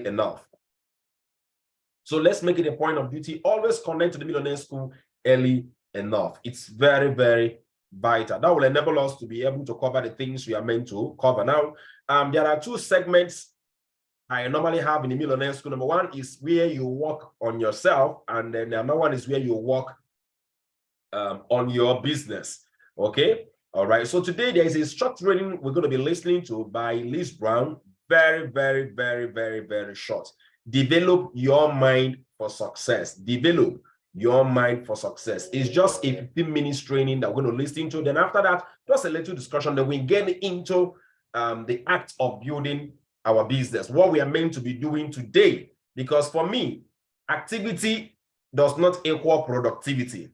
enough. So let's make it a point of duty. Always connect to the Millionaire School early enough. It's very, very vital. That will enable us to be able to cover the things we are meant to cover. Now, there are two segments I normally have in the Millionaire School. Number one is where you work on yourself, and then the other one is where you work on your business. Okay. All right. So today there is a short training we're going to be listening to by Liz Brown. Very, very, very, very, very short. Develop your mind for success. Develop your mind for success. It's just a 15-minute training that we're going to listen to. Then after that, just a little discussion. Then we get into the act of building our business, what we are meant to be doing today. Because for me, activity does not equal productivity.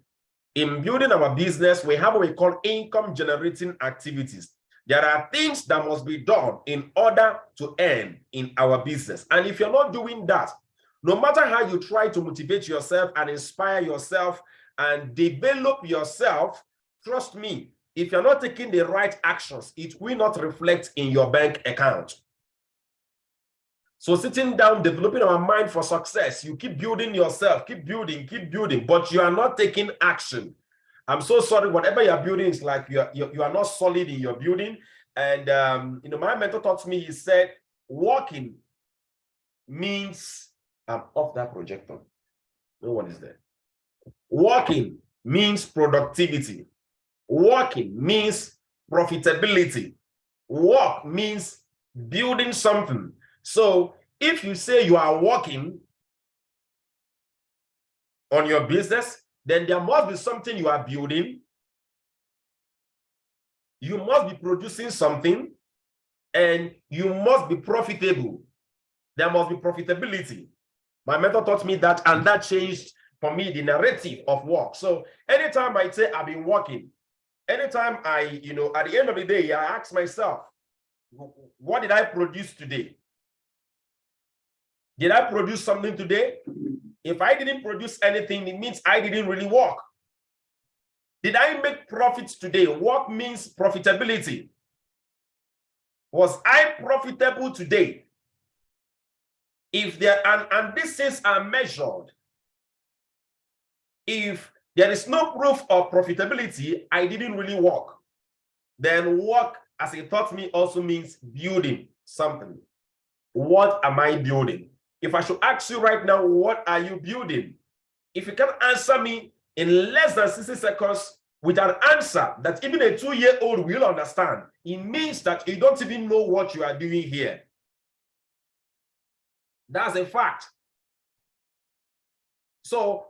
In building our business, we have what we call income generating activities. There are things that must be done in order to earn in our business. And if you're not doing that, no matter how you try to motivate yourself and inspire yourself and develop yourself, trust me, if you're not taking the right actions, it will not reflect in your bank account. So sitting down, developing our mind for success, you keep building yourself, keep building, but you are not taking action. I'm so sorry, whatever you're building is like you are not solid in your building. And my mentor taught me, he said, walking means, I'm off that projector. No one is there. Walking means productivity. Walking means profitability. Walk means building something. So if you say you are working on your business, then there must be something you are building. You must be producing something, and you must be profitable. There must be profitability. My mentor taught me that, and that changed for me the narrative of work. So anytime I say I've been working, anytime at the end of the day, I ask myself, what did I produce today? Did I produce something today? If I didn't produce anything, it means I didn't really work. Did I make profits today? Work means profitability. Was I profitable today? If there and these things are measured, if there is no proof of profitability, I didn't really work. Then work, as he taught me, also means building something. What am I building? If I should ask you right now, what are you building? If you can answer me in less than 60 seconds with an answer that even a 2-year-old will understand, it means that you don't even know what you are doing here. That's a fact. So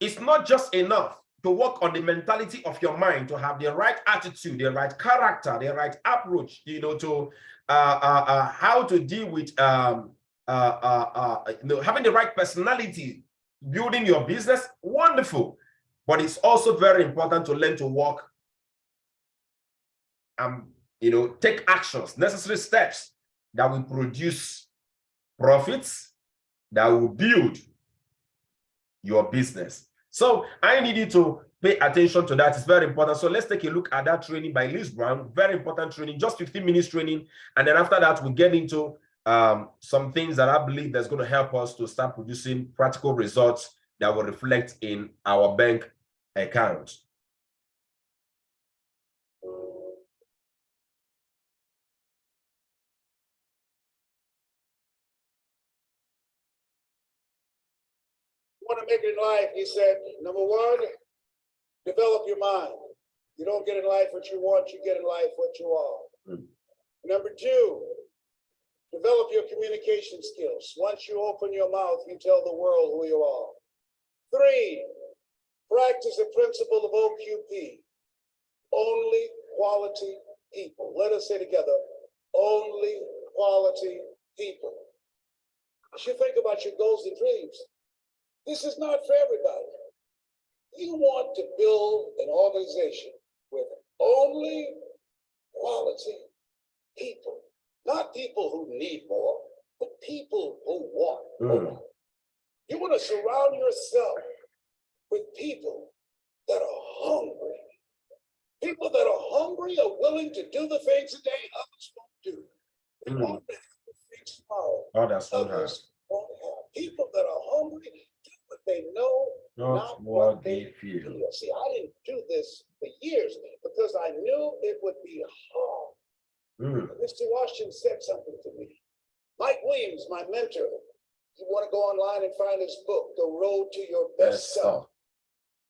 it's not just enough to work on the mentality of your mind, to have the right attitude, the right character, the right approach, to how to deal with having the right personality, building your business. Wonderful. But it's also very important to learn to work and take actions, necessary steps that will produce profits, that will build your business. So I need you to pay attention to that. It's very important. So let's take a look at that training by Liz Brown. Very important training, just 15 minutes training. And then after that, we get into some things that I believe that's going to help us to start producing practical results that will reflect in our bank account. Want to make it in life, he said, number one, develop your mind. You don't get in life what you want, you get in life what you are. Number two, develop your communication skills. Once you open your mouth, you tell the world who you are. 3, practice the principle of OQP, only quality people. Let us say together, only quality people. You should think about your goals and dreams. This is not for everybody. You want to build an organization with only quality people, not people who need more, but people who want more. You want to surround yourself with people that are hungry. People that are hungry are willing to do the things today others won't do. They want to have the big smile. Others won't have. Others won't have. People that are hungry do what they know, Not what they feel. See, I didn't do this for years because I knew it would be hard. Mr. Washington said something to me. Mike Williams, my mentor, you want to go online and find his book, The Road to Your Best Self.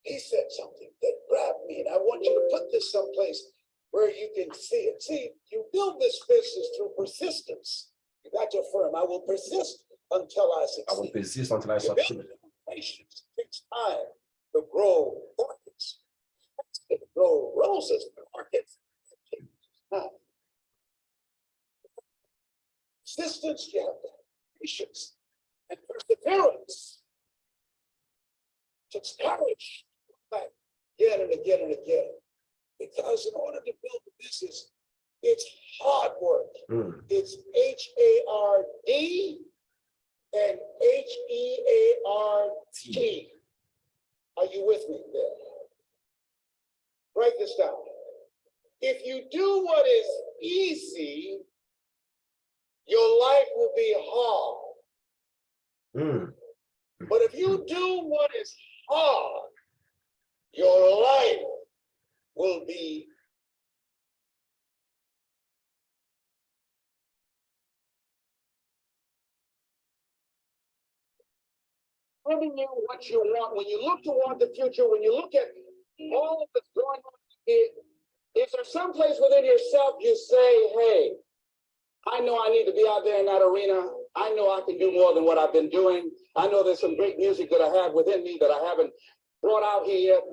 He said something that grabbed me, and I want you to put this someplace where you can see it. See, you build this business through persistence. You got your firm. I will persist until I succeed. I will persist until I succeed. Patience takes time to grow orchids, to grow roses, orchids. Persistence, you have to have patience and perseverance. It takes courage again and again and again. Because in order to build a business, it's hard work. It's H-A-R-D and H-E-A-R-T. Are you with me there? Write this down. If you do what is easy, your life will be hard. But if you do what is hard, your life will be giving you what you want. When you look toward the future, when you look at all that's going on here, is there someplace within yourself you say, hey, I know I need to be out there in that arena. I know I can do more than what I've been doing. I know there's some great music that I have within me that I haven't brought out here yet.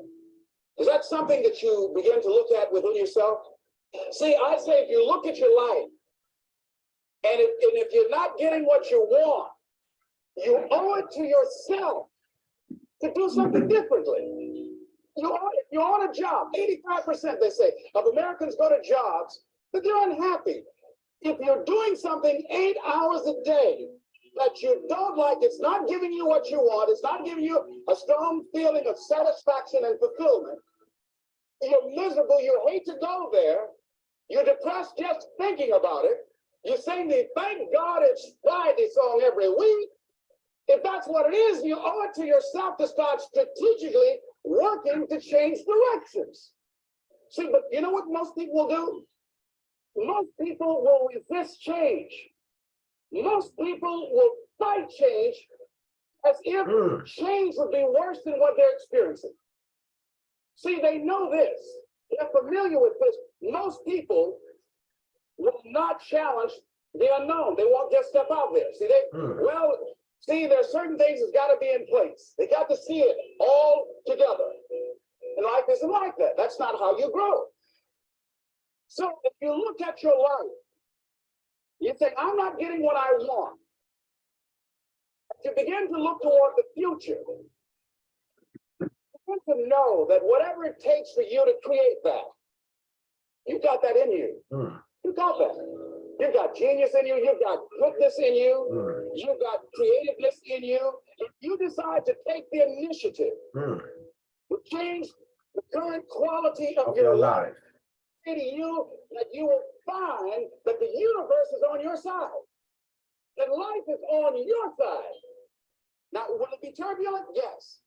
Is that something that you begin to look at within yourself? See, I say if you look at your life, and if you're not getting what you want, you owe it to yourself to do something differently. You're on a job. 85%, they say, of Americans go to jobs, but they're unhappy. If you're doing something 8 hours a day that you don't like, it's not giving you what you want, it's not giving you a strong feeling of satisfaction and fulfillment, you're miserable, you hate to go there, you're depressed just thinking about it, you sing the Thank God It's Friday song every week. If that's what it is, you owe it to yourself to start strategically working to change directions. See, but you know what most people will do? Most people will resist change. Most people will fight change as if change would be worse than what they're experiencing. See, they know this. They're familiar with this. Most people will not challenge the unknown. They won't just step out there. See, there's certain things that's got to be in place. They got to see it all together. And life isn't like that. That's not how you grow. So if you look at your life, you think, I'm not getting what I want. You begin to look toward the future. You begin to know that whatever it takes for you to create that, you got that in you. You got that. You've got genius in you. You've got goodness in you. You've got creativeness in you. If you decide to take the initiative to change the current quality of your life, to you that you will find that the universe is on your side, that life is on your side. Now, will it be turbulent? Yes.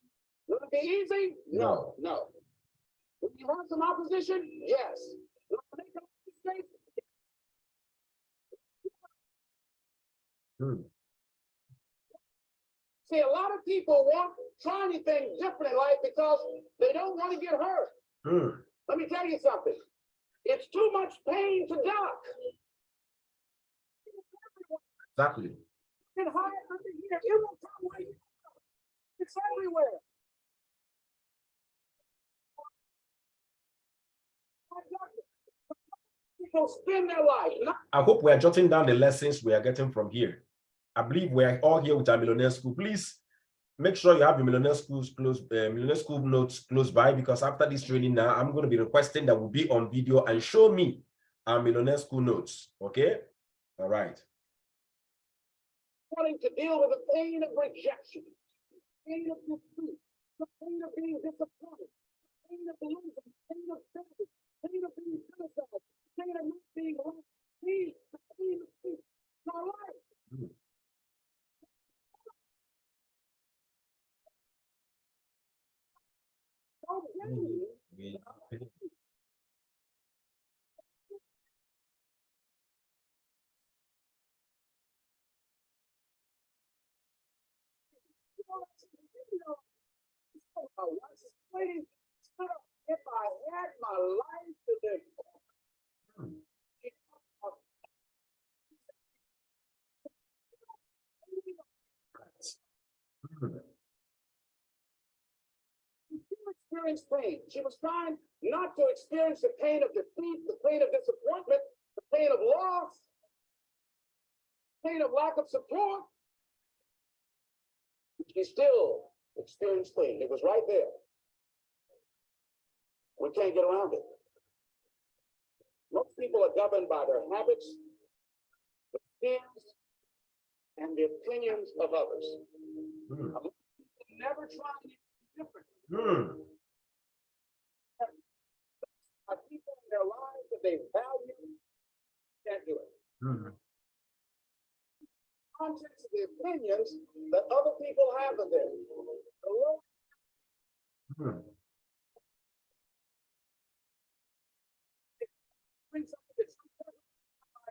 Will it be easy? No. Will you have some opposition? Yes. Will you make a mistake? See, a lot of people won't try anything different in life because they don't want to get hurt. Let me tell you something. It's too much pain to duck. Exactly. You can hide under here. It will come right here. It's everywhere. People spend their life. I hope we are jotting down the lessons we are getting from here. I believe we are all here with our Millionaire School. Please make sure you have your Millionaire School notes close by, because after this training now, I'm going to be requesting that will be on video and show me our Millionaire School notes. Okay? All right. Wanting to deal with the pain of rejection, pain of defeat, the pain of being disappointed, pain of losing, pain of failure, pain of being criticized, pain of not being loved, the pain of peace. My life. If I had my life to live, experience pain. She was trying not to experience the pain of defeat, the pain of disappointment, the pain of loss, pain of lack of support. She still experienced pain. It was right there. We can't get around it. Most people are governed by their habits, the fears, and the opinions of others. Never try anything different. People in their lives that they value can't do it. Context of the opinions that other people have of them.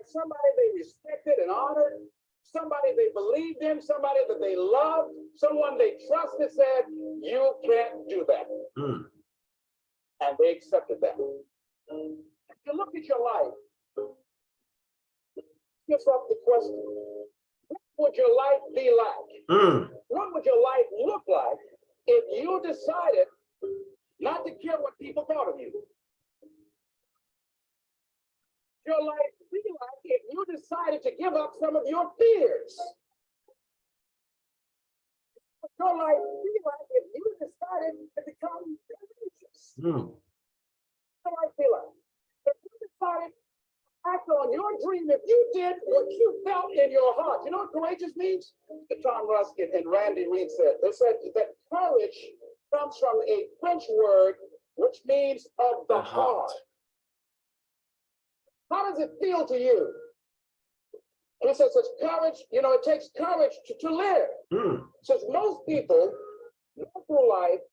Somebody they respected and honored, somebody they believed in, somebody that they loved, someone they trusted said, you can't do that. And they accepted that. If you look at your life, give up the question, what would your life be like? What would your life look like if you decided not to care what people thought of you? Your life be like if you decided to give up some of your fears? Your life be like if you decided to become religious? Your life be like if you decided to act on your dream, if you did what you felt in your heart. You know what courageous means? Tom Ruskin and Randy Reed said. They said that courage comes from a French word which means of the heart. How does it feel to you? He says it's courage, you know, it takes courage to live. Says most people go through life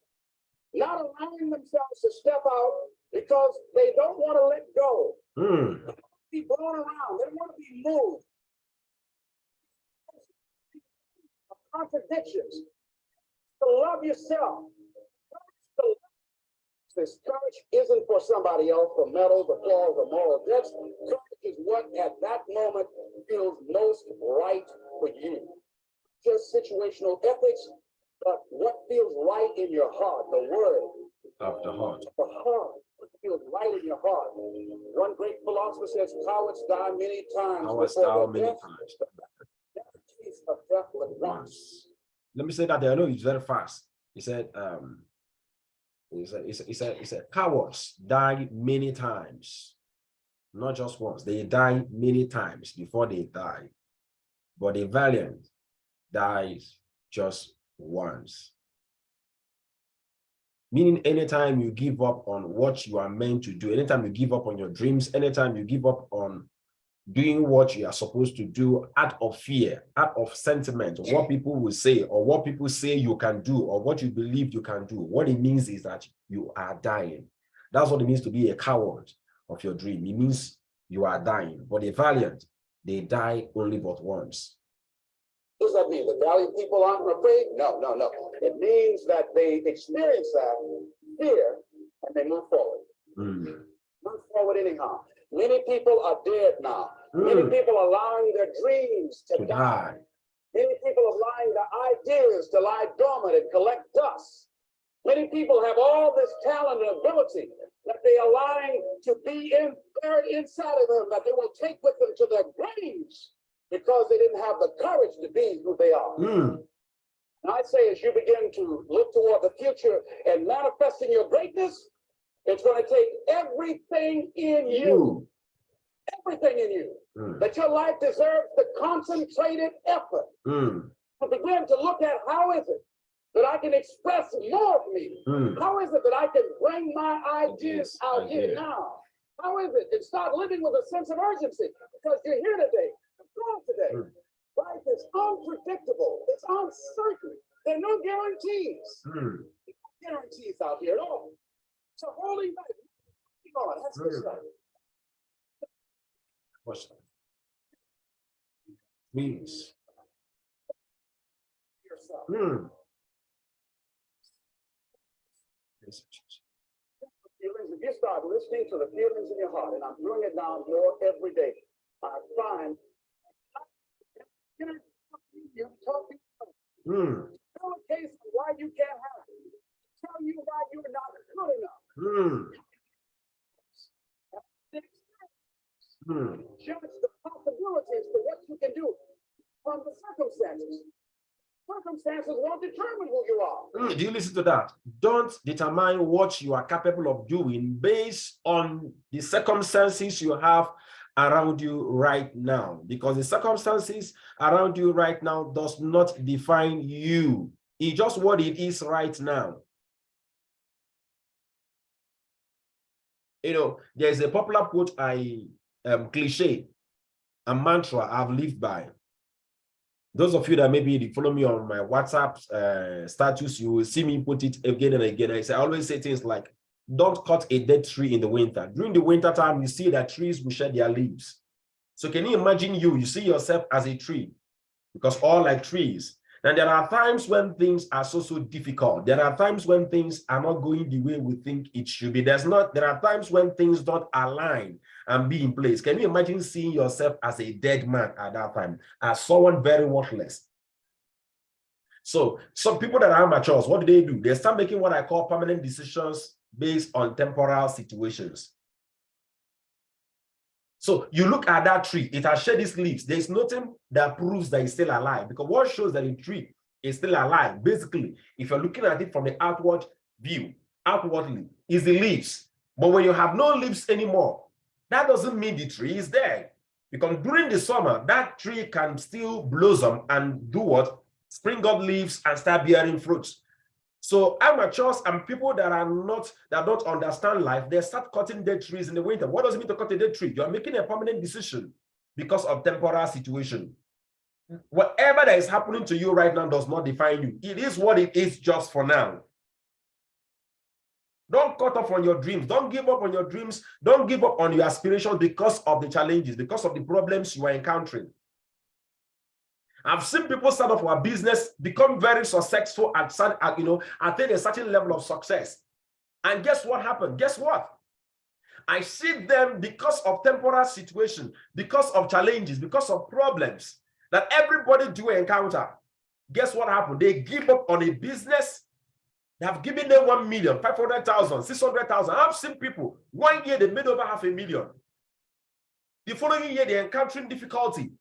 not allowing themselves to step out because they don't want to let go. They don't want to be blown around. They don't want to be moved. Contradictions. To love yourself. This courage isn't for somebody else, for medals, applause, or moral debts. Courage is what at that moment feels most right for you. Just situational ethics, but what feels right in your heart, the word. Of the heart. The heart. What feels right in your heart. One great philosopher says, cowards die many times. Cowards die many times. Of death but once. Let me say that there. I know it's very fast. He said, cowards die many times, not just once. They die many times before they die, but the valiant dies just once. Meaning, anytime you give up on what you are meant to do, anytime you give up on your dreams, anytime you give up on doing what you are supposed to do out of fear, out of sentiment, what people will say, or what people say you can do, or what you believe you can do, what it means is that you are dying. That's what it means to be a coward of your dream. It means you are dying. But the valiant, they die only but once. What does that mean? The valiant people aren't afraid? No. It means that they experience that fear and they move forward. Move forward anyhow. Many people are dead now. Many people are allowing their dreams to die. Many people are allowing their ideas to lie dormant and collect dust. Many people have all this talent and ability that they are allowing to be buried inside of them, that they will take with them to their graves because they didn't have the courage to be who they are. And I say, as you begin to look toward the future and manifesting your greatness, it's going to take everything in you, that your life deserves the concentrated effort to begin to look at how is it that I can express more of me? How is it that I can bring my ideas out here now? How is it? And start living with a sense of urgency because you're here today, you're gone today. Life is unpredictable. It's uncertain. There are no guarantees. Guarantees out here at all. It's a holy life. God, that's good stuff. Please. If you start listening to the feelings in your heart, and I'm doing it now more every day, I find you talking. Tell a case of why you can't have it. Tell you why you're not good enough. Judge the possibilities for what you can do from the circumstances. Circumstances won't determine who you are. Do you listen to that? Don't determine what you are capable of doing based on the circumstances you have around you right now, because the circumstances around you right now does not define you. It's just what it is right now. You know, there's a popular quote cliche, a mantra I've lived by. Those of you that maybe follow me on my WhatsApp status, you will see me put it again and again. I always say things like, don't cut a dead tree in the winter. During the winter time, you see that trees will shed their leaves. So can you imagine you see yourself as a tree? Because all like trees. And there are times when things are so difficult. There are times when things are not going the way we think it should be. There are times when things don't align and be in place. Can you imagine seeing yourself as a dead man at that time, as someone very worthless? So some people that are amateurs, what do? They start making what I call permanent decisions based on temporal situations. So you look at that tree, it has shed its leaves. There's nothing that proves that it's still alive, because what shows that a tree is still alive, basically, if you're looking at it from the outward view, outwardly, is the leaves. But when you have no leaves anymore, that doesn't mean the tree is dead. Because during the summer, that tree can still blossom and do what? Spring up leaves and start bearing fruits. So amateurs and people that don't understand life, they start cutting dead trees in the winter. What does it mean to cut a dead tree? You are making a permanent decision because of temporal situation. Whatever that is happening to you right now does not define you. It is what it is just for now. Don't cut off on your dreams. Don't give up on your dreams. Don't give up on your aspirations because of the challenges, because of the problems you are encountering. I've seen people start off a business, become very successful attain a certain level of success. And guess what happened? Guess what? I see them because of temporal situation, because of challenges, because of problems that everybody do encounter. Guess what happened? They give up on a business. They have given them 1 million, 500,000, 600,000. I've seen people, 1 year they made over 500,000. The following year they're encountering difficulty.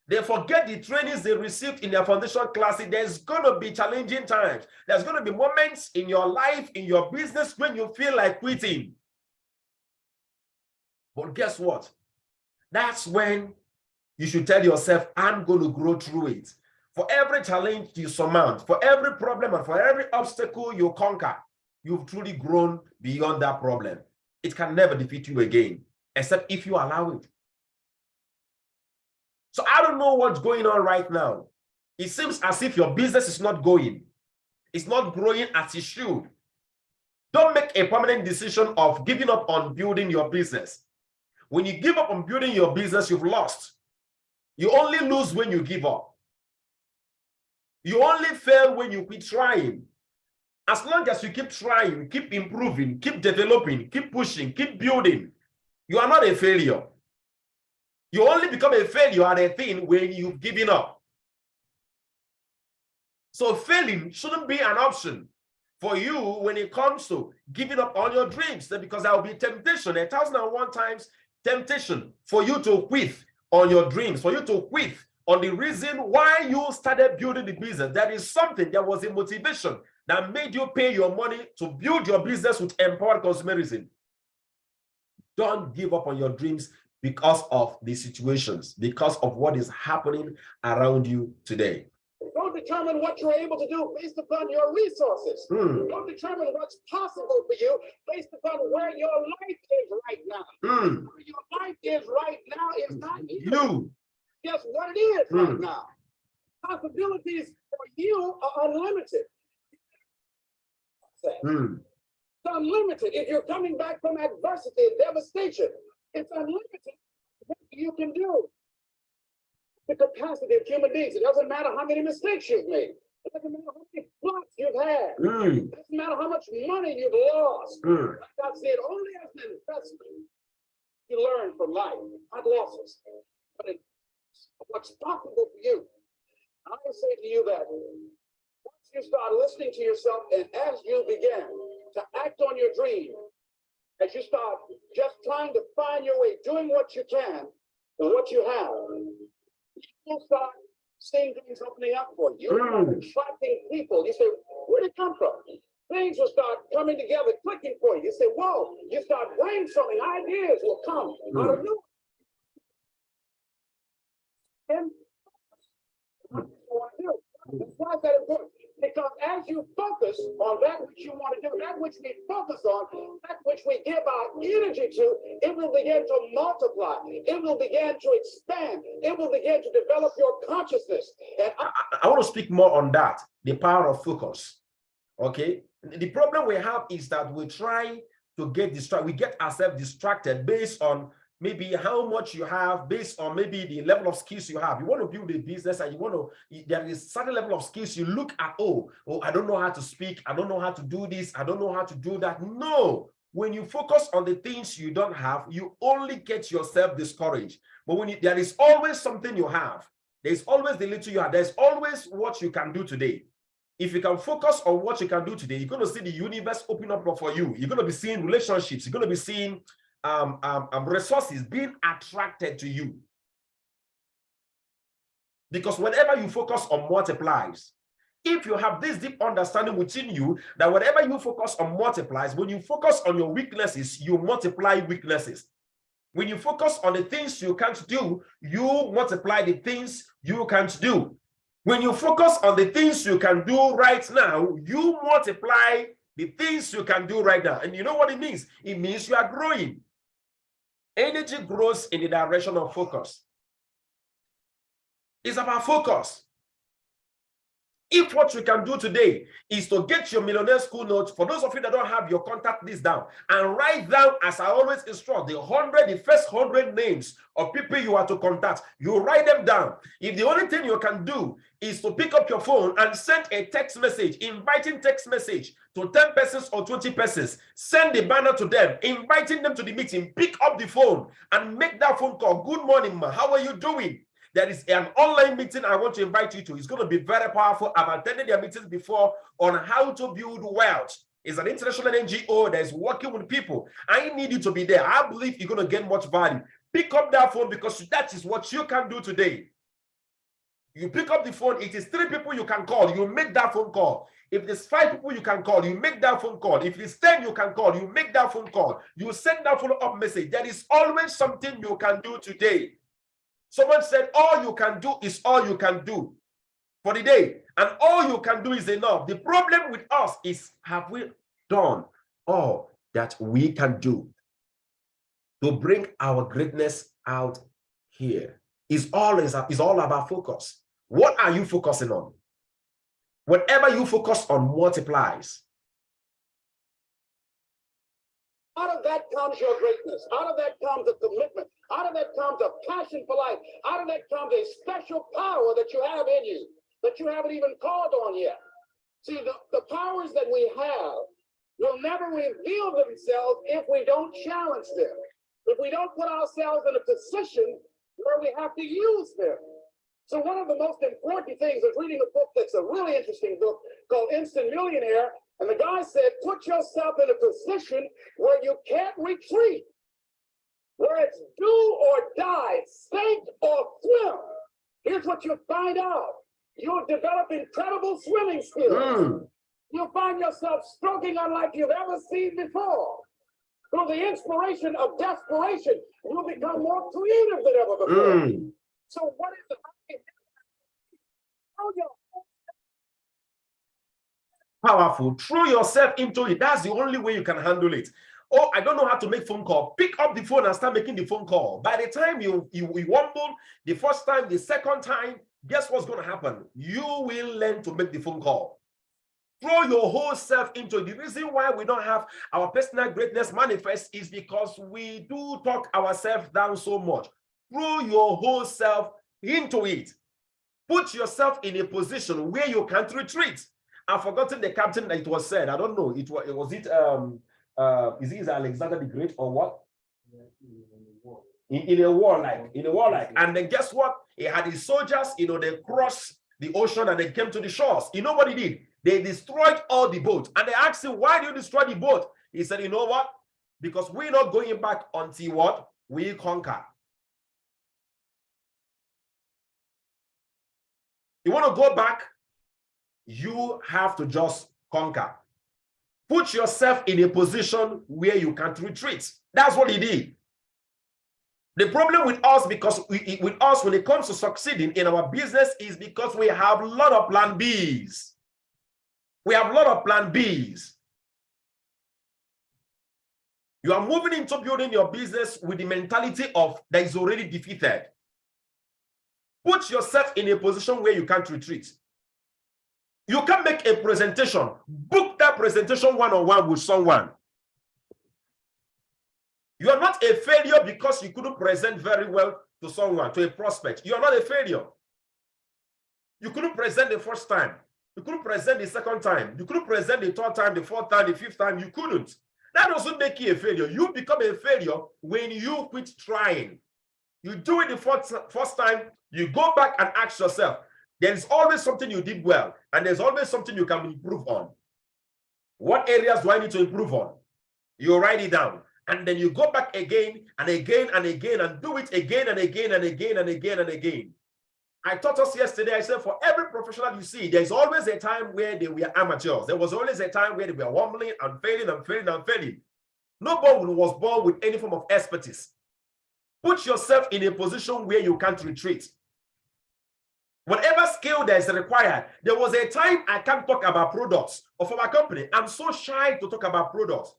They forget the trainings they received in their foundation class. There's going to be challenging times. There's going to be moments in your life, in your business, when you feel like quitting. But guess what? That's when you should tell yourself, I'm going to grow through it. For every challenge you surmount, for every problem and for every obstacle you conquer, you've truly grown beyond that problem. It can never defeat you again, except if you allow it. So I don't know what's going on right now. It seems as if your business is not going. It's not growing as it should. Don't make a permanent decision of giving up on building your business. When you give up on building your business, you've lost. You only lose when you give up. You only fail when you quit trying. As long as you keep trying, keep improving, keep developing, keep pushing, keep building, you are not a failure. You only become a failure at a thing when you've given up. So failing shouldn't be an option for you when it comes to giving up on your dreams, because there will be temptation, 1,001 times temptation for you to quit on your dreams, for you to quit on the reason why you started building the business. There is something, there was a motivation that made you pay your money to build your business with empowered consumerism. Don't give up on your dreams because of the situations, because of what is happening around you today. Don't determine what you're able to do based upon your resources. Don't determine what's possible for you based upon where your life is right now. Where your life is right now is not you. guess what it is right now. Possibilities for you are unlimited. It's unlimited. If you're coming back from adversity and devastation, it's unlimited what you can do. The capacity of human beings. It doesn't matter how many mistakes you've made. It doesn't matter how many plots you've had. It doesn't matter how much money you've lost. God said, only as an investment you learn from life, not losses. But what's possible for you. I will say to you that once you start listening to yourself and as you begin to act on your dream, as you start just trying to find your way, doing what you can and what you have, you'll start seeing things opening up for you. You'll start attracting people. You say, where'd it come from? Things will start coming together, clicking for you. You say, whoa, you start brainstorming, ideas will come out of nowhere. And what you want to do. Why is that important? Because as you focus on that which you want to do, that which we focus on, that which we give our energy to, it will begin to multiply. It will begin to expand. It will begin to develop your consciousness. And I want to speak more on that, the power of focus. Okay? The problem we have is that we try to get distracted. We get ourselves distracted based on maybe how much you have, based on maybe the level of skills you have. You want to build a business and you want to, there is a certain level of skills you look at, oh, I don't know how to speak. I don't know how to do this. I don't know how to do that. No, when you focus on the things you don't have, you only get yourself discouraged. But when there is always something you have, there's always the little you have. There's always what you can do today. If you can focus on what you can do today, you're going to see the universe open up for you. You're going to be seeing relationships. You're going to be seeing resources being attracted to you. Because whenever you focus on multiplies, if you have this deep understanding within you that whatever you focus on multiplies, when you focus on your weaknesses, you multiply weaknesses. When you focus on the things you can't do, you multiply the things you can't do. When you focus on the things you can do right now, you multiply the things you can do right now. And you know what it means? It means you are growing. Energy grows in the direction of focus. It's about focus. If what you can do today is to get your millionaire school notes, for those of you that don't have your contact list down, and write down, as I always instruct, the first 100 names of people you are to contact, you write them down. If the only thing you can do is to pick up your phone and send a text message, inviting text message to 10 persons or 20 persons, send the banner to them, inviting them to the meeting, pick up the phone and make that phone call. Good morning, ma. How are you doing? There is an online meeting I want to invite you to. It's going to be very powerful. I've attended their meetings before on how to build wealth. It's an international NGO that is working with people. I need you to be there. I believe you're going to get much value. Pick up that phone because that is what you can do today. You pick up the phone. It is 3 people you can call. You make that phone call. If there's 5 people you can call, you make that phone call. If it's 10 you can call, you make that phone call. You send that follow-up message. There is always something you can do today. Someone said, all you can do is all you can do for the day. And all you can do is enough. The problem with us is, have we done all that we can do to bring our greatness out here? It's all about focus. What are you focusing on? Whatever you focus on multiplies. Out of that comes your greatness. Out of that comes a commitment. Out of that comes a passion for life. Out of that comes a special power that you have in you that you haven't even called on yet. See, the powers that we have will never reveal themselves if we don't challenge them. If we don't put ourselves in a position where we have to use them. So one of the most important things, I was reading a book that's a really interesting book called Instant Millionaire. And the guy said, put yourself in a position where you can't retreat, where it's do or die, sink or swim. Here's what you'll find out. You'll develop incredible swimming skills. You'll find yourself stroking unlike you've ever seen before. Through the inspiration of desperation, you'll become more creative than ever before. So what is the powerful? Throw yourself into it. That's the only way you can handle it. Oh, I don't know how to make phone call. Pick up the phone and start making the phone call. By the time you wobble the first time, the second time, guess what's going to happen? You will learn to make the phone call. Throw your whole self into it. The reason why we don't have our personal greatness manifest is because we do talk ourselves down so much. Throw your whole self into it. Put yourself in a position where you can't retreat. I've forgotten the captain that it was said. I don't know. Was it Alexander the Great or what? In a war like. And then guess what? He had his soldiers, they crossed the ocean and they came to the shores. You know what he did? They destroyed all the boats. And they asked him, why do you destroy the boat? He said, you know what? Because we're not going back until what? We conquer. You want to go back? You have to just conquer. Put yourself in a position where you can't retreat. That's what he did. The problem with us, when it comes to succeeding in our business, is because we have a lot of plan Bs. We have a lot of plan Bs. You are moving into building your business with the mentality of that is already defeated. Put yourself in a position where you can't retreat. You can make a presentation. Book that presentation one-on-one with someone. You are not a failure because you couldn't present very well to someone, to a prospect. You are not a failure. You couldn't present the first time. You couldn't present the second time. You couldn't present the third time, the fourth time, the fifth time. You couldn't. That doesn't make you a failure. You become a failure when you quit trying. You do it the first time, you go back and ask yourself, there's always something you did well, and there's always something you can improve on. What areas do I need to improve on? You write it down, and then you go back again and again and again and do it again and again and again and again and again. I taught us yesterday, I said for every professional you see, there's always a time where they were amateurs. There was always a time where they were wobbling and failing and failing and failing. Nobody was born with any form of expertise. Put yourself in a position where you can't retreat. Whatever skill that is required, there was a time I can't talk about products of our company. I'm so shy to talk about products.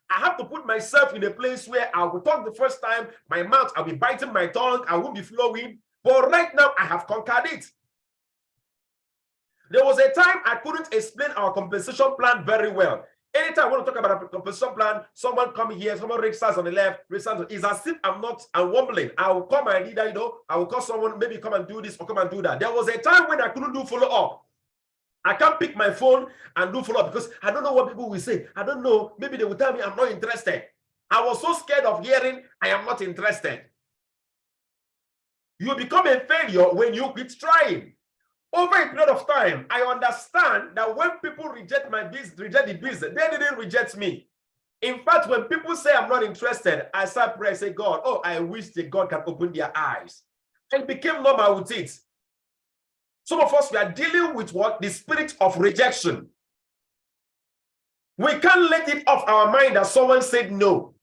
I have to put myself in a place where I will talk the first time, my mouth, I'll be biting my tongue, I won't be flowing. But right now, I have conquered it. There was a time I couldn't explain our compensation plan very well. Anytime I want to talk about a compensation plan, someone come here, someone Rick starts on the left, Rick starts on, it's as if I'm wobbling. I will call my leader, I will call someone, maybe come and do this or come and do that. There was a time when I couldn't do follow-up. I can't pick my phone and do follow-up because I don't know what people will say. I don't know. Maybe they will tell me I'm not interested. I was so scared of hearing I am not interested. You become a failure when you quit trying. Over a period of time, I understand that when people reject my business, reject the business, they didn't reject me. In fact, when people say I'm not interested, I start praying, say, God, oh, I wish that God can open their eyes. And became normal with it. Some of us, we are dealing with what? The spirit of rejection. We can't let it off our mind that someone said no.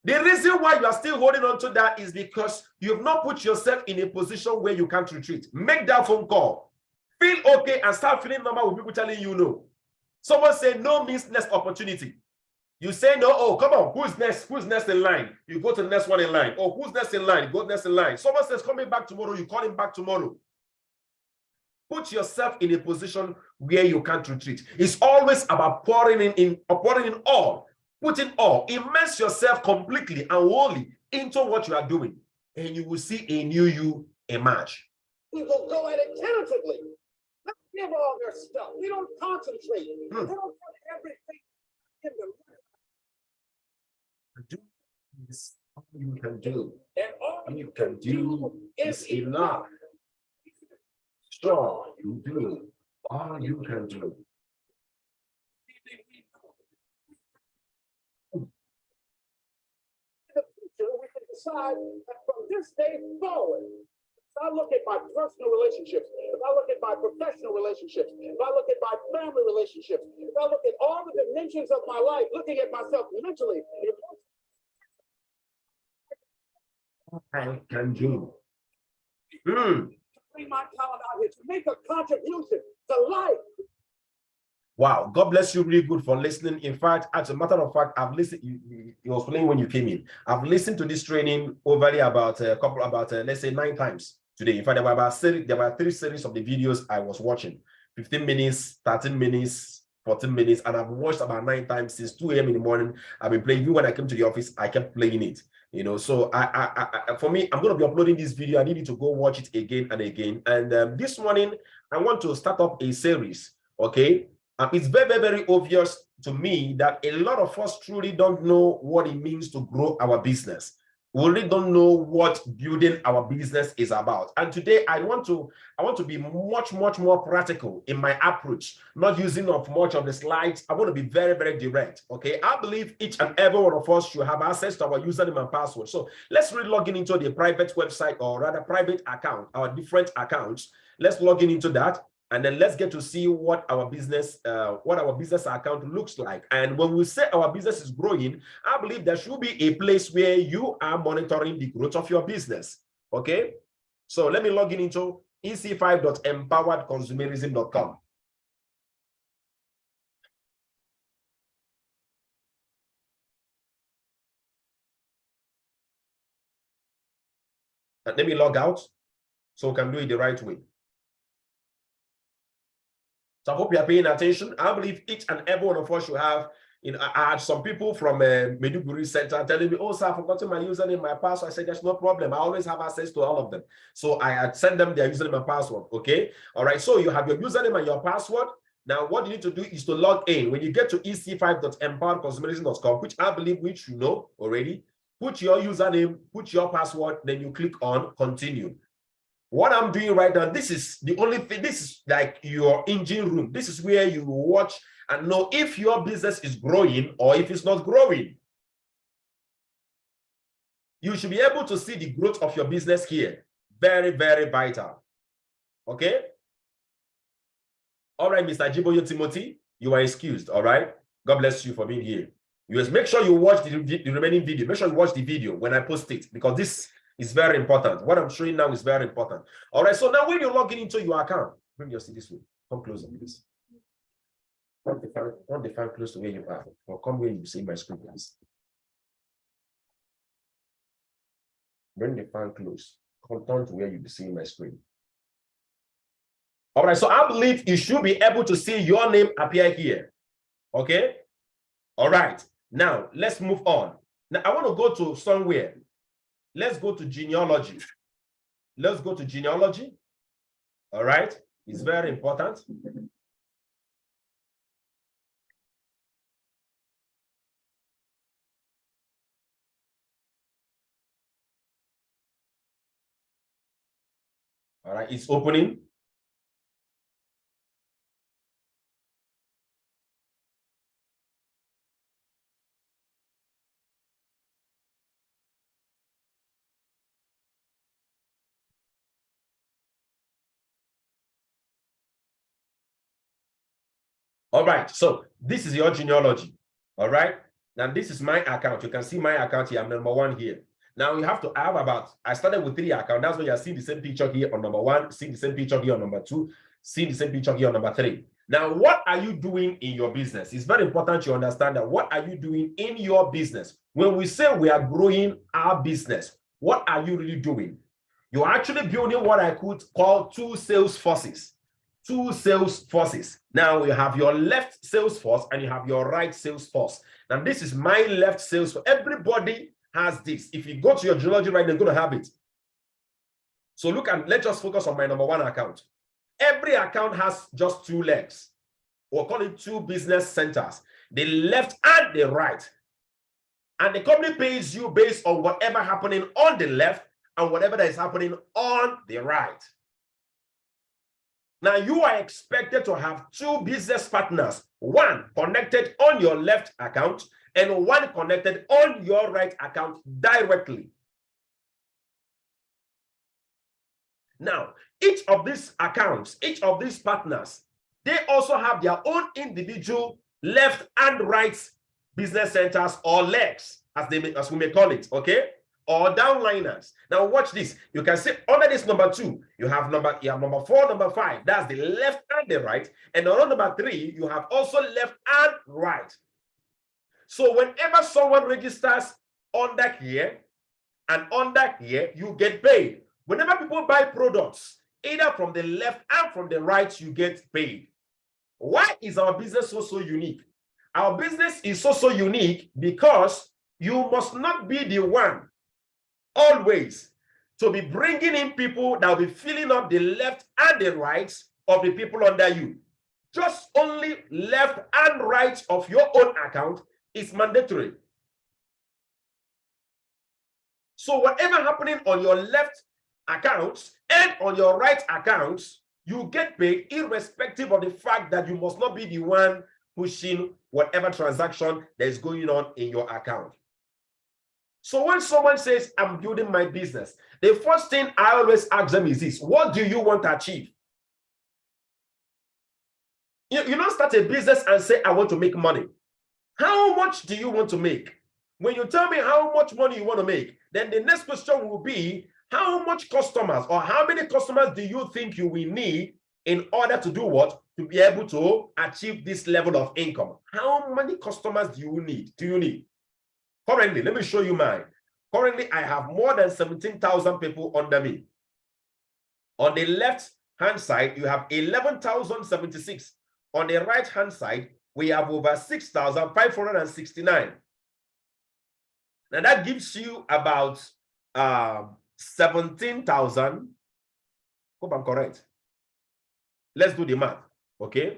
The reason why you are still holding on to that is because you have not put yourself in a position where you can't retreat. Make that phone call. Feel okay and start feeling normal with people telling you no. Someone say no means next opportunity. You say no, oh, come on, who's next? Who's next in line? You go to the next one in line. Oh, who's next in line? You go next in line. Someone says coming back tomorrow, you call him back tomorrow. Put yourself in a position where you can't retreat. It's always about pouring in all. Put in all, immerse yourself completely and wholly into what you are doing, and you will see a new you emerge. People go at it tentatively. Let's give all their stuff. We don't concentrate. We don't put everything in them. Do is all you can do. And all you can do is enough. Sure, you do. All you can do. We can decide that from this day forward, if I look at my personal relationships, if I look at my professional relationships, if I look at my family relationships, if I look at all the dimensions of my life, looking at myself mentally, I can do. Bring my talent out here to make a contribution to life. Wow, God bless you really good for listening. In fact, as a matter of fact, I've listened, it was playing when you came in. I've listened to this training overly about let's say 9 times today. In fact, there were 3 series of the videos I was watching, 15 minutes, 13 minutes, 14 minutes, and I've watched about 9 times since 2 a.m. in the morning. I've been playing. Even when I came to the office, I kept playing it. You know, so for me, I'm going to be uploading this video. I need you to go watch it again and again. And this morning, I want to start up a series, okay? It's very, very, very obvious to me that a lot of us truly don't know what it means to grow our business. We really don't know what building our business is about. And today I want to be much more practical in my approach, not using up much of the slides. I want to be very, very direct. Okay. I believe each and every one of us should have access to our username and password. So let's really log into the private website, or rather private account, our different accounts. Let's log into that. And then let's get to see what our business account looks like. And when we say our business is growing, I believe there should be a place where you are monitoring the growth of your business. Okay. So let me log in into ec5.empoweredconsumerism.com. And let me log out so we can do it the right way. So I hope you are paying attention. I believe each and every one of us should have, I had some people from Meduguri Center telling me, oh, sir, I've forgotten my username, my password. I said, there's no problem. I always have access to all of them. So I had sent them their username and password, okay? All right, so you have your username and your password. Now, what you need to do is to log in. When you get to ec5.empoweredconsumerism.com, which I believe which you know already, put your username, put your password, then you click on continue. What I'm doing right now, this is the only thing, this is like your engine room. This is where you watch and know if your business is growing or if it's not growing. You should be able to see the growth of your business here. Very, very vital. Okay? All right, Mr. Jiboyo Timothy, you are excused, all right? God bless you for being here. You just make sure you watch the remaining video. Make sure you watch the video when I post it, because this is very important. What I'm showing now is very important. All right, so now when you log in into your account, bring your seat this way. Come closer, please. Want the fan close to where you are, or come where you see my screen, please. Bring the fan close. Come down to where you be seeing my screen. All right, so I believe you should be able to see your name appear here. Okay? All right, now let's move on. Now I want to go to somewhere. Let's go to genealogy. Let's go to genealogy. All right, it's very important. All right, it's opening. All right, so this is your genealogy. All right, now this is my account. You can see my account here. I'm number 1 here. Now you have to have I started with 3 accounts. That's why you're seeing the same picture here on number 1, seeing the same picture here on number 2, seeing the same picture here on number 3. Now, what are you doing in your business? It's very important you understand that. What are you doing in your business? When we say we are growing our business, what are you really doing? You're actually building what I could call 2 sales forces. 2 sales forces. Now you have your left sales force and you have your right sales force. Now this is my left sales force. Everybody has this. If you go to your genealogy right now, you're going to have it. So look, and let's just focus on my number 1 account. Every account has just 2 legs. We'll call it 2 business centers, the left and the right. And the company pays you based on whatever happening on the left and whatever that is happening on the right. Now, you are expected to have 2 business partners, 1 connected on your left account and 1 connected on your right account directly. Now, each of these accounts, each of these partners, they also have their own individual left and right business centers or legs, as we may call it, okay? or downliners. Now watch this. You can see under this number 2, you have number 4, number 5. That's the left and the right. And on number 3, you have also left and right. So whenever someone registers under here and under here, you get paid. Whenever people buy products, either from the left and from the right, you get paid. Why is our business so unique? Our business is so unique because you must not be the one always to be bringing in people that will be filling up the left and the right of the people under you. Just only left and right of your own account is mandatory. So whatever happening on your left accounts and on your right accounts, you get paid irrespective of the fact that you must not be the one pushing whatever transaction that is going on in your account. So when someone says, I'm building my business, the first thing I always ask them is this: what do you want to achieve? You don't start a business and say, I want to make money. How much do you want to make? When you tell me how much money you want to make, then the next question will be, how much customers or how many customers do you think you will need in order to do what? To be able to achieve this level of income. How many customers do you need? Currently, let me show you mine. Currently, I have more than 17,000 people under me. On the left-hand side, you have 11,076. On the right-hand side, we have over 6,569. Now, that gives you about 17,000. Hope I'm correct. Let's do the math, okay?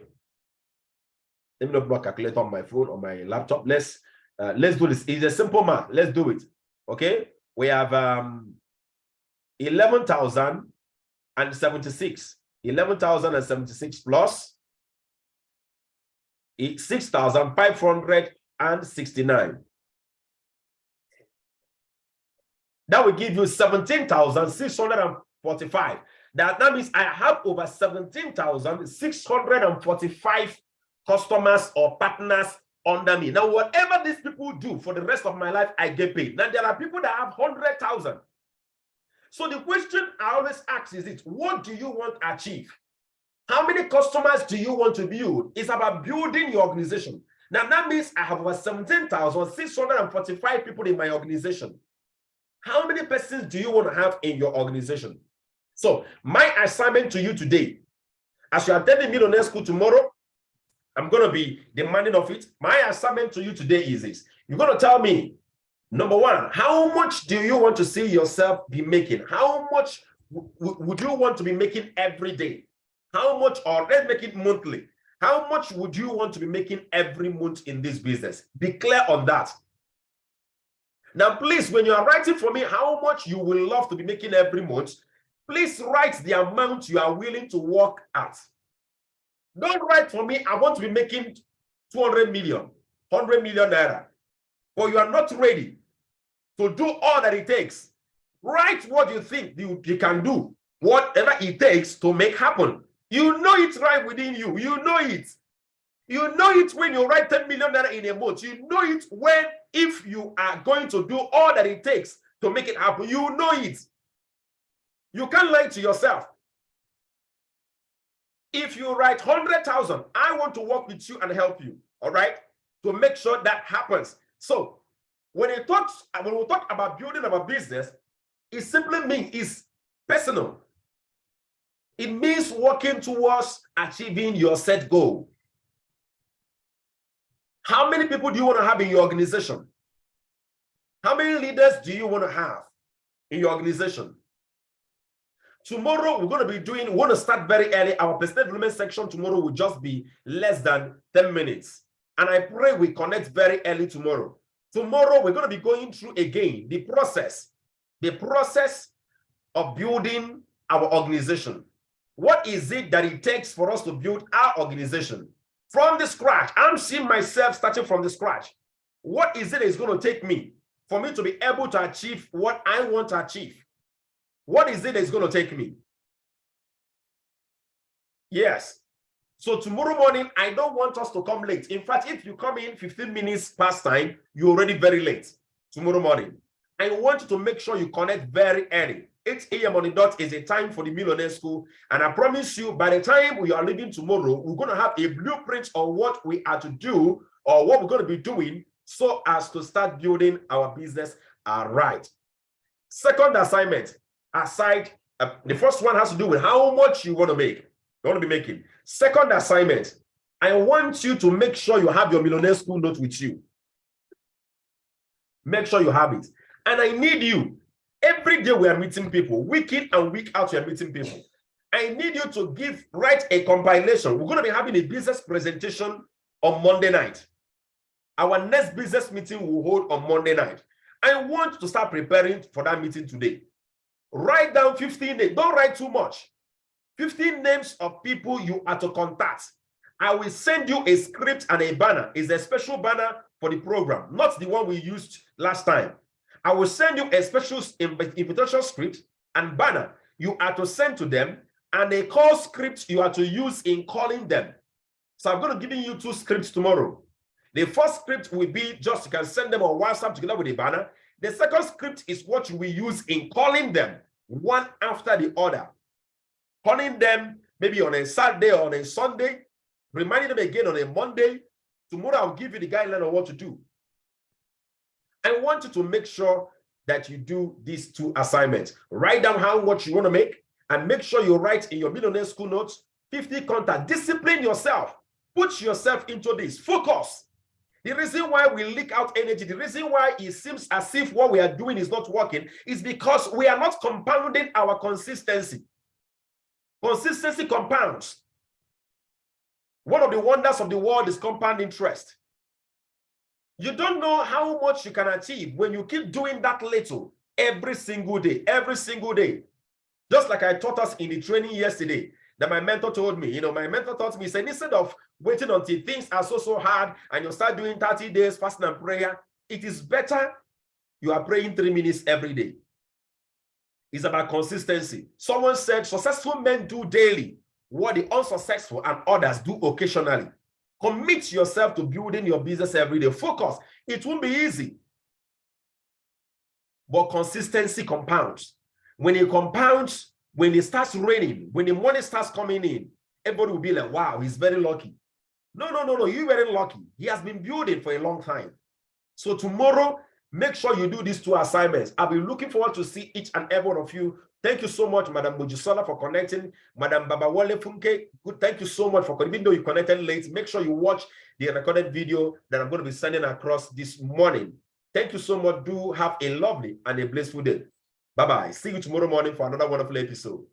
Let me not block calculator on my phone or my laptop. Let's do this. It's a simple math. Let's do it, okay? We have 11,076. 11,076 plus 6,569. That will give you 17,645. That means I have over 17,645 customers or partners under me. Now, whatever these people do for the rest of my life, I get paid. Now, there are people that have 100,000. So the question I always ask is this: what do you want to achieve? How many customers do you want to build? It's about building your organization. Now, that means I have over 17,645 people in my organization. How many persons do you want to have in your organization? So my assignment to you today, as you are attending Millionaire School tomorrow, I'm going to be demanding of it. My assignment to you today is this. You're going to tell me, number one, how much do you want to see yourself be making? How much would you want to be making every day? How much, or let's make it monthly. How much would you want to be making every month in this business? Be clear on that. Now, please, when you are writing for me how much you will love to be making every month, please write the amount you are willing to work at. Don't write for me, I want to be making 200 million, 100 million naira. But you are not ready to do all that it takes. Write what you think you can do, whatever it takes to make happen. You know it's right within you. You know it. You know it when you write 10 million naira in a month. You know it when, if you are going to do all that it takes to make it happen. You know it. You can't lie to yourself. If you write 100,000, I want to work with you and help you, all right, to make sure that happens. So when we talk about building our business, it simply means it's personal. It means working towards achieving your set goal. How many people do you want to have in your organization? How many leaders do you want to have in your organization? Tomorrow, we're going to start very early. Our personal development section tomorrow will just be less than 10 minutes. And I pray we connect very early tomorrow. Tomorrow, we're going to be going through again the process of building our organization. What is it that it takes for us to build our organization? From the scratch. I'm seeing myself starting from the scratch. What is it that is going to take me for me to be able to achieve what I want to achieve? What is it that is going to take me? Yes. So tomorrow morning, I don't want us to come late. In fact, if you come in 15 minutes past time, you're already very late tomorrow morning. I want you to make sure you connect very early. 8 a.m. on the dot is a time for the Millionaire School. And I promise you, by the time we are leaving tomorrow, we're going to have a blueprint on what we are to do or what we're going to be doing so as to start building our business right. Second assignment, aside, the first one has to do with how much you want to make. You want to be making. Second assignment, I want you to make sure you have your Millionaire School note with you. Make sure you have it. And I need you. Every day we are meeting people, week in and week out we are meeting people. I need you to write a compilation. We're going to be having a business presentation on Monday night. Our next business meeting will hold on Monday night. I want you to start preparing for that meeting today. Write down 15 names. Don't write too much. 15 names of people you are to contact. I will send you a script and a banner. It's a special banner for the program, not the one we used last time. I will send you a special invitation script and banner you are to send to them, and a call script you are to use in calling them. So I'm going to give you 2 scripts tomorrow. The first script will be just, you can send them on WhatsApp together with a banner. The second script is what you will use in calling them one after the other. Calling them maybe on a Saturday or on a Sunday, reminding them again on a Monday. Tomorrow I'll give you the guideline on what to do. I want you to make sure that you do these 2 assignments. Write down how much you want to make, and make sure you write in your Millionaire School notes 50 contacts. Discipline yourself. Put yourself into this. Focus. The reason why we leak out energy, the reason why it seems as if what we are doing is not working, is because we are not compounding our consistency. Consistency compounds. One of the wonders of the world is compound interest. You don't know how much you can achieve when you keep doing that little every single day, every single day. Just like I taught us in the training yesterday, that my mentor told me, my mentor taught me, he said, instead of waiting until things are so hard and you start doing 30 days fasting and prayer, it is better you are praying 3 minutes every day. It's about consistency. Someone said, successful men do daily what the unsuccessful and others do occasionally. Commit yourself to building your business every day. Focus. It won't be easy, but consistency compounds. When it compounds, when it starts raining, when the money starts coming in, everybody will be like, wow, he's very lucky. No, you're very lucky. He has been building for a long time. So tomorrow, make sure you do these 2 assignments. I'll be looking forward to see each and every one of you. Thank you so much, Madam Mojisola, for connecting. Madam Babawale Funke, good. Thank you so much for connecting. Even though you connected late, make sure you watch the recorded video that I'm going to be sending across this morning. Thank you so much. Do have a lovely and a blissful day. Bye-bye. See you tomorrow morning for another wonderful episode.